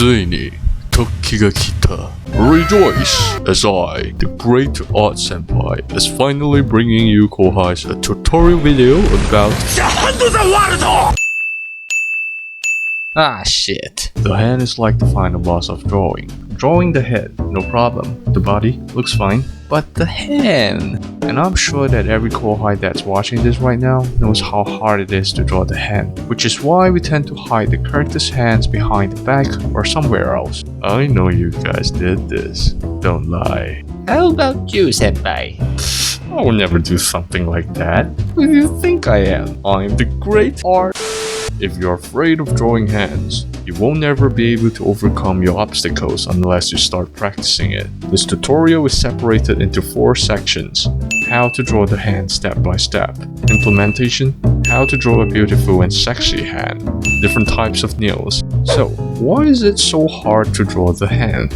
ついに時が来た。Rejoice, as I, the great art senpai, is finally bringing you kohais a tutorial video about Ah shit. the hand is like the final boss of drawing. Drawing the head, no problem. The body looks fine. But the hand! And I'm sure that every kohai that's watching this right now knows how hard it is to draw the hand, which is why we tend to hide the character's hands behind the back or somewhere else. I know you guys did this. Don't lie. How about you, Senpai? I will never do something like that. Who do you think I am? I'm the great art. If you're afraid of drawing hands, you won't ever be able to overcome your obstacles unless you start practicing it. This tutorial is separated into 4 sections. How to draw the hand step by step. Implementation. How to draw a beautiful and sexy hand. Different types of nails. So, why is it so hard to draw the hand?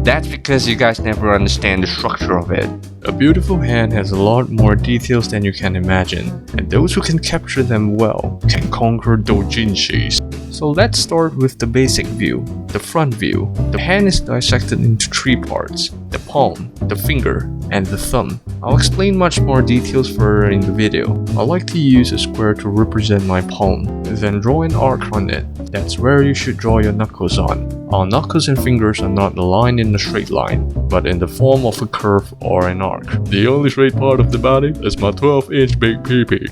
That's because you guys never understand the structure of it. A beautiful hand has a lot more details than you can imagine, and those who can capture them well can conquer doujinshis. So let's start with the basic view, the front view. The hand is dissected into 3 parts, the palm, the finger, and the thumb. I'll explain much more details further in the video. I like to use a square to represent my palm, then draw an arc on it. That's where you should draw your knuckles on. Our knuckles and fingers are not aligned in a straight line, but in the form of a curve or an arc. The only straight part of the body is my 12-inch big peepee.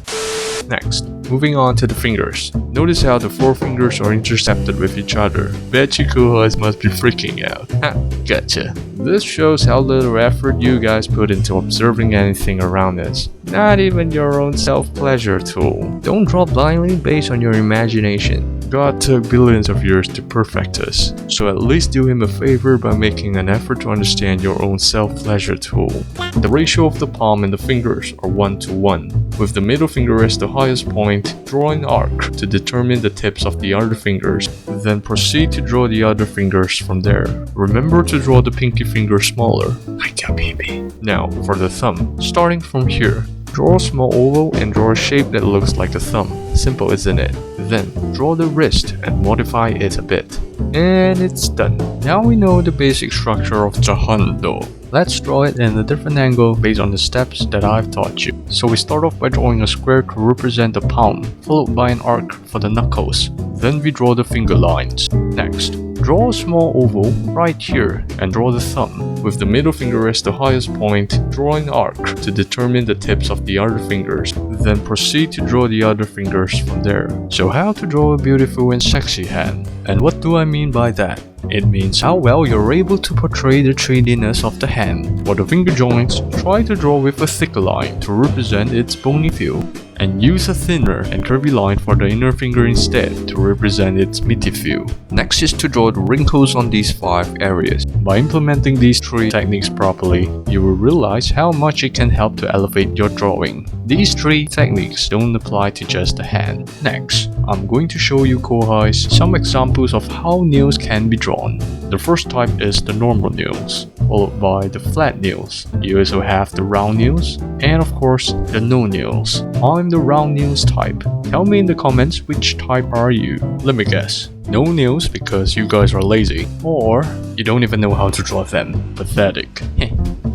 Next, moving on to the fingers. Notice how the 4 fingers are intercepted with each other. Bet you kohais must be freaking out. Ha, gotcha. This shows how little effort you guys put into observing anything around us. Not even your own self-pleasure tool. Don't draw blindly based on your imagination. God took billions of years to perfect us, so at least do him a favor by making an effort to understand your own self-pleasure tool. The ratio of the palm and the fingers are 1:1. With the middle finger as the highest point, draw an arc to determine the tips of the other fingers, then proceed to draw the other fingers from there. Remember to draw the pinky finger smaller. Like a baby. Now, for the thumb. Starting from here, draw a small oval and draw a shape that looks like a thumb. Simple, isn't it? Then, draw the wrist and modify it a bit. And it's done. Now we know the basic structure of the hando. Let's draw it in a different angle based on the steps that I've taught you. So we start off by drawing a square to represent the palm, followed by an arc for the knuckles. Then we draw the finger lines. Next, draw a small oval right here and draw the thumb. With the middle finger as the highest point, draw an arc to determine the tips of the other fingers. Then proceed to draw the other fingers from there. So how to draw a beautiful and sexy hand? And what do I mean by that? It means how well you're able to portray the 3Dness of the hand. For the finger joints, try to draw with a thicker line to represent its bony feel, and use a thinner and curvy line for the inner finger instead to represent its meaty feel. Next is to draw the wrinkles on these 5 areas. By implementing these 3 techniques properly, you will realize how much it can help to elevate your drawing. These 3 techniques don't apply to just the hand. Next, I'm going to show you kohais some examples of how nails can be drawn. The first type is the normal nails, followed by the flat nails. You also have the round nails, and of course, the no nails. I'm the round nails type. Tell me in the comments which type are you. Let me guess. No nails because you guys are lazy, or you don't even know how to draw them. Pathetic.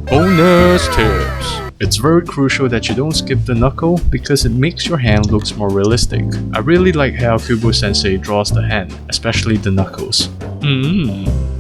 Bonus tips! It's very crucial that you don't skip the knuckle because it makes your hand looks more realistic. I really like how Kubo sensei draws the hand, especially the knuckles.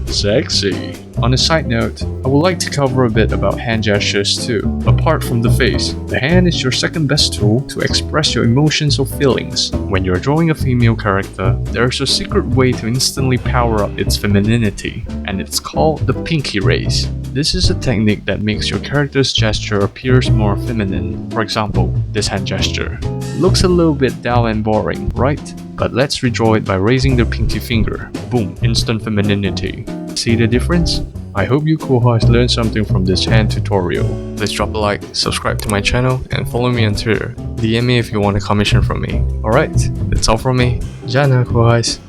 Sexy. On a side note, I would like to cover a bit about hand gestures too. Apart from the face, the hand is your second best tool to express your emotions or feelings. When you're drawing a female character, there's a secret way to instantly power up its femininity, and it's called the pinky raise. This is a technique that makes your character's gesture appears more feminine. For example, this hand gesture. Looks a little bit dull and boring, right? But let's redraw it by raising the pinky finger. Boom, instant femininity. See the difference? I hope you kohais learned something from this hand tutorial. Please drop a like, subscribe to my channel, and follow me on Twitter. DM me if you want a commission from me. Alright, that's all from me. Ja na kohais.